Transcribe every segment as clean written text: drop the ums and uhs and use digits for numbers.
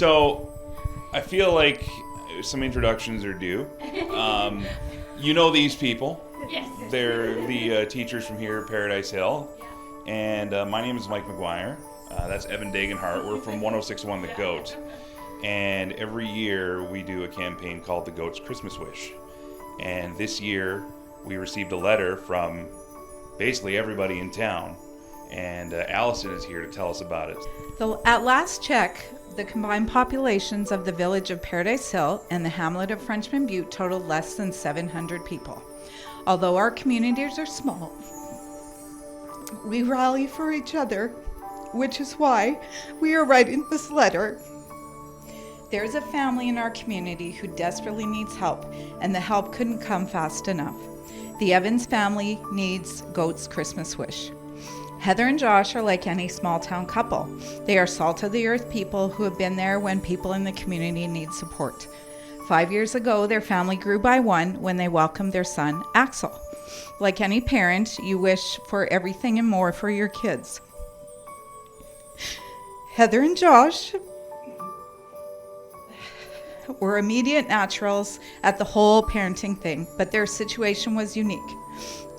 So, I feel like some introductions are due. You know these people. Yes. They're the teachers from here at Paradise Hill. And my name is Mike McGuire. That's Evan Dagenhart. We're from 106.1 The Goat. And every year we do a campaign called The Goat's Christmas Wish. And this year we received a letter from basically everybody in town. And Allison is here to tell us about it. At last check, the combined populations of the village of Paradise Hill and the hamlet of Frenchman Butte totaled less than 700 people. Although our communities are small, we rally for each other, which is why we are writing this letter. There's a family in our community who desperately needs help, and the help couldn't come fast enough. The Evans family needs Goat's Christmas Wish. Heather and Josh are like any small-town couple. They are salt-of-the-earth people who have been there when people in the community need support. 5 years ago, their family grew by one when they welcomed their son, Axel. Like any parent, you wish for everything and more for your kids. Heather and Josh were immediate naturals at the whole parenting thing, but their situation was unique.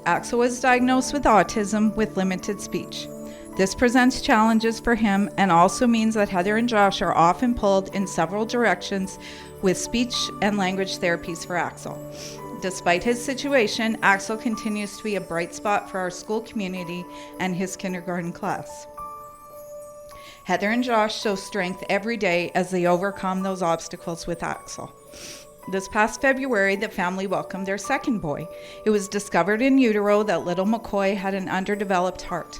Axel was diagnosed with autism with limited speech. This presents challenges for him and also means that Heather and Josh are often pulled in several directions with speech and language therapies for Axel. Despite his situation, Axel continues to be a bright spot for our school community and his kindergarten class. Heather and Josh show strength every day as they overcome those obstacles with Axel. This past February, the family welcomed their second boy. It was discovered in utero that little McCoy had an underdeveloped heart.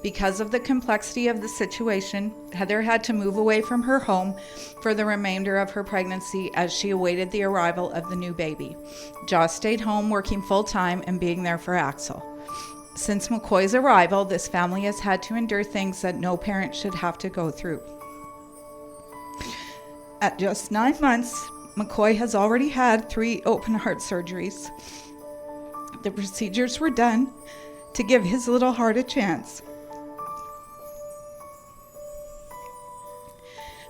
Because of the complexity of the situation, Heather had to move away from her home for the remainder of her pregnancy as she awaited the arrival of the new baby. Josh stayed home working full-time and being there for Axel. Since McCoy's arrival, this family has had to endure things that no parent should have to go through. At just 9 months, McCoy has already had 3 open heart surgeries. The procedures were done to give his little heart a chance.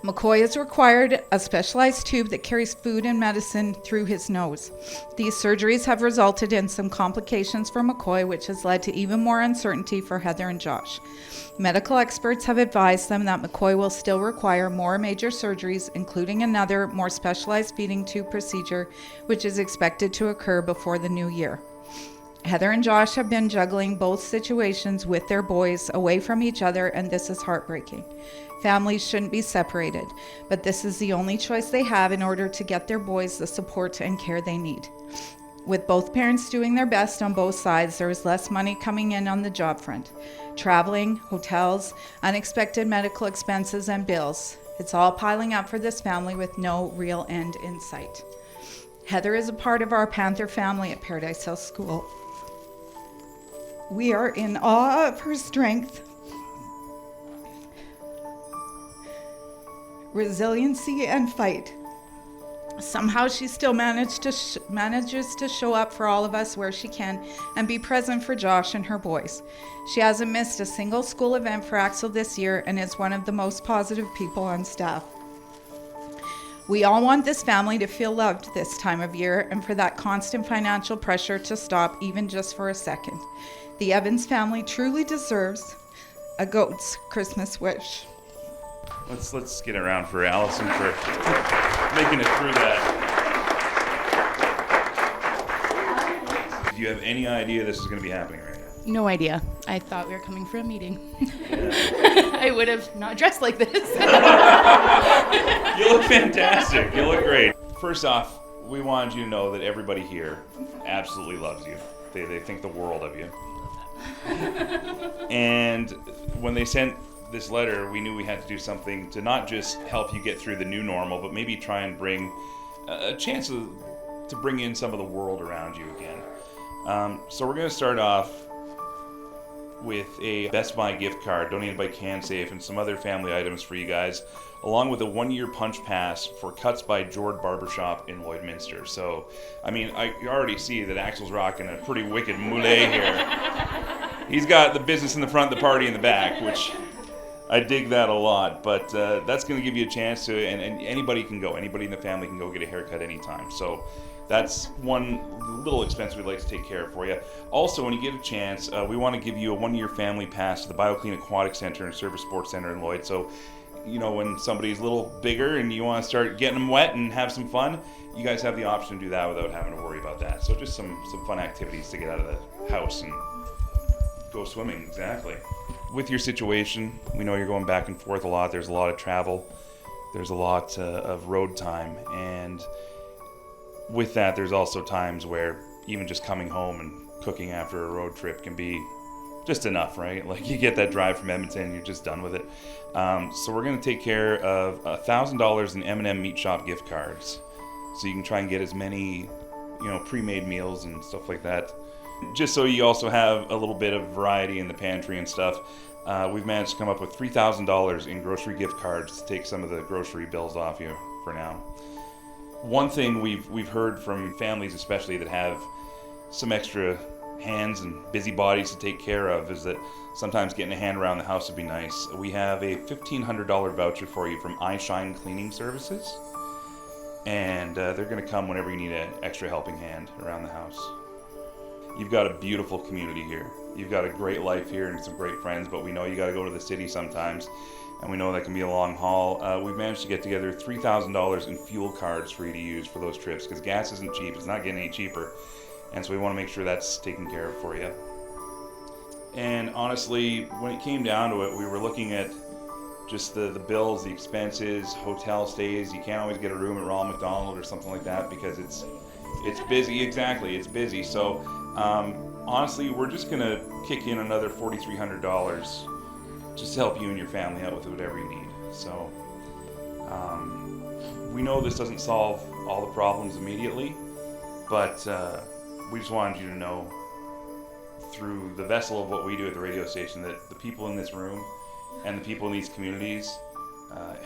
McCoy has required a specialized tube that carries food and medicine through his nose. These surgeries have resulted in some complications for McCoy, which has led to even more uncertainty for Heather and Josh. Medical experts have advised them that McCoy will still require more major surgeries, including another, more specialized feeding tube procedure, which is expected to occur before the new year. Heather and Josh have been juggling both situations with their boys away from each other, and this is heartbreaking. Families shouldn't be separated, but this is the only choice they have in order to get their boys the support and care they need. With both parents doing their best on both sides, there is less money coming in on the job front. Traveling, hotels, unexpected medical expenses, and bills. It's all piling up for this family with no real end in sight. Heather is a part of our Panther family at Paradise Hill School. We are in awe of her strength, resiliency, and fight. Somehow she still manages to show up for all of us where she can and be present for Josh and her boys. She hasn't missed a single school event for Axel this year and is one of the most positive people on staff. We all want this family to feel loved this time of year and for that constant financial pressure to stop even just for a second. The Evans family truly deserves a Goat's Christmas Wish. Let's get around for Allison for making it through that. Do you have any idea this is going to be happening right now? No idea. I thought we were coming for a meeting. I would have not dressed like this. You look fantastic. You look great. First off, we wanted you to know that everybody here absolutely loves you. They think the world of you. And when they sent this letter, we knew we had to do something to not just help you get through the new normal, but maybe try and bring a chance to bring in some of the world around you again. So we're going to start off with a Best Buy gift card donated by CanSafe and some other family items for you guys, along with a 1-year punch pass for Cuts by Jord Barbershop in Lloydminster. So, I mean, you already see that Axel's rocking a pretty wicked mullet here. He's got the business in the front, the party in the back, which I dig that a lot, but that's going to give you a chance to, and anybody can go. Anybody in the family can go get a haircut anytime. So that's one little expense we'd like to take care of for you. Also, when you get a chance, we want to give you a 1-year family pass to the BioClean Aquatic Center and Service Sports Center in Lloyd. So, you know, when somebody's a little bigger and you want to start getting them wet and have some fun, you guys have the option to do that without having to worry about that. So just some fun activities to get out of the house and go swimming. Exactly. With your situation, we know you're going back and forth a lot. There's a lot of travel. There's a lot of road time. And with that, there's also times where even just coming home and cooking after a road trip can be just enough, right? Like you get that drive from Edmonton, you're just done with it. So we're going to take care of $1,000 in M&M Meat Shop gift cards. So you can try and get as many, pre-made meals and stuff like that. Just so you also have a little bit of variety in the pantry and stuff. We've managed to come up with $3,000 in grocery gift cards to take some of the grocery bills off you for now. One thing we've heard from families especially that have some extra hands and busy bodies to take care of is that sometimes getting a hand around the house would be nice. We have a $1,500 voucher for you from iShine Cleaning Services, and they're going to come whenever you need an extra helping hand around the house. You've got a beautiful community here. You've got a great life here and some great friends, but we know you got to go to the city sometimes, and we know that can be a long haul. We've managed to get together $3,000 in fuel cards for you to use for those trips, because gas isn't cheap. It's not getting any cheaper, and so we want to make sure that's taken care of for you. And honestly, when it came down to it, we were looking at just the bills, the expenses, hotel stays. You can't always get a room at Ronald McDonald or something like that because it's busy. Exactly, it's busy. So honestly, we're just gonna kick in another $4,300 just to help you and your family out with whatever you need. So we know this doesn't solve all the problems immediately, but we just wanted you to know through the vessel of what we do at the radio station that the people in this room and the people in these communities,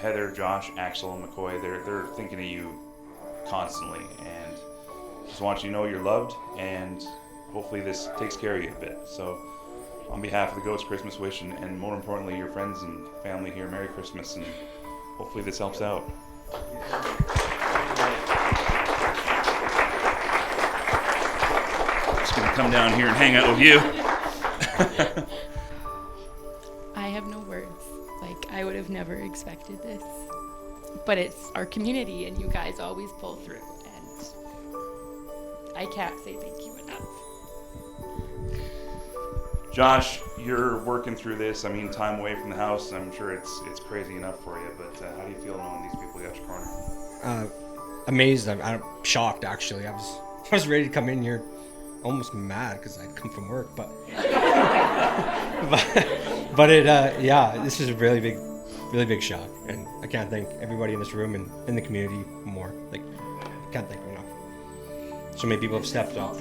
Heather, Josh, Axel, and McCoy, they're thinking of you constantly, and just want you to know you're loved, and hopefully this takes care of you a bit. So on behalf of the Goats Christmas Wish, and more importantly your friends and family here, Merry Christmas, and hopefully this helps out. Just gonna come down here and hang out with you. I have no words. Like, I would have never expected this. But it's our community, and you guys always pull through. And I can't say thank you enough. Josh, you're working through this. I mean, time away from the house, I'm sure it's crazy enough for you, but how do you feel knowing these people got your corner? Amazed. I'm shocked, actually. I was ready to come in here almost mad because I'd come from work, but this is a really big shock, and I can't thank everybody in this room and in the community more. Like, I can't thank them enough. So many people have stepped up.